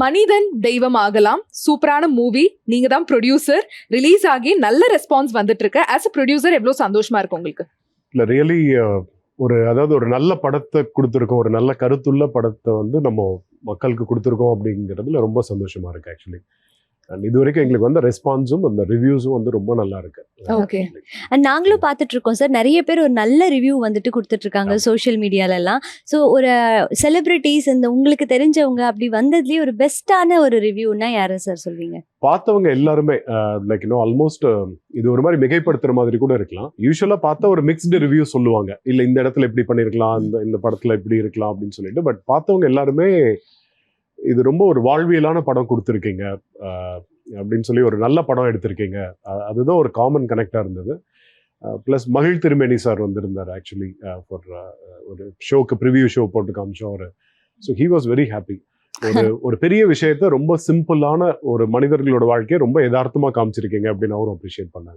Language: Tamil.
மனிதன் தெய்வம் ஆகலாம் சூப்பரான மூவி. நீங்க தான் ப்ரொடியூசர். ரிலீஸ் ஆகி நல்ல ரெஸ்பான்ஸ் வந்துட்டு இருக்கு. ஆஸ் அ ப்ரொடியூசர் எவ்வளவு சந்தோஷமா இருக்கு உங்களுக்கு? இல்லை ரியலி ஒரு நல்ல படத்தை கொடுத்துருக்கோம், ஒரு நல்ல கருத்துள்ள படத்தை வந்து நம்ம மக்களுக்கு கொடுத்துருக்கோம் அப்படிங்கிறதுல ரொம்ப சந்தோஷமா இருக்கு ஆக்சுவலி. அண்ட் இது வரைக்கும் எங்களுக்கு வந்த ரெஸ்பான்ஸும் அந்த ரிவ்யூஸும் வந்து ரொம்ப நல்லா இருக்கு. ஓகே. அண்ட் நாங்களும் பார்த்துட்டு இருக்கோம் சார். நிறைய பேர் ஒரு நல்ல ரிவ்யூ வந்துட்டு கொடுத்துட்டு இருக்காங்க சோஷியல் மீடியாலலாம். ஸோ ஒரு செலிபிரிட்டிஸ் இந்த உங்களுக்கு தெரிஞ்சவங்க அப்படி வந்ததுலேயே ஒரு பெஸ்ட்டான ஒரு ரிவ்யூனா யாரை சார் சொல்வீங்க? பார்த்தவங்க எல்லாருமே லைக் ஆல்மோஸ்ட் இது ஒரு மாதிரி மிகைப்படுத்துற மாதிரி கூட இருக்கலாம். யூஸ்வலா பார்த்தா ஒரு மிக்ஸ்டு ரிவ்யூ சொல்லுவாங்க, இல்லை இந்த இடத்துல இப்படி பண்ணியிருக்கலாம், இந்த படத்துல இப்படி இருக்கலாம் அப்படின்னு சொல்லிட்டு. பட் பார்த்தவங்க எல்லாருமே இது ரொம்ப ஒரு வாழ்வியலான படம் கொடுத்துருக்கீங்க அப்படின்னு சொல்லி, ஒரு நல்ல படம் எடுத்திருக்கீங்க, அதுதான் ஒரு காமன் கனெக்டாக இருந்தது. ப்ளஸ் மகிழ் திருமேனி சார் வந்திருந்தார் ஆக்சுவலி ஃபார் ஒரு ஷோக்கு ப்ரிவியூ ஷோ போட்டு காமிச்சோம் அவர். So he was very happy. ஒரு பெரிய விஷயத்த ரொம்ப சிம்பிளான ஒரு மனிதர்களோட வாழ்க்கையை ரொம்ப யதார்த்தமாக காமிச்சிருக்கீங்க அப்படின்னு அவரும் அப்ரிஷியேட் பண்ணாங்க.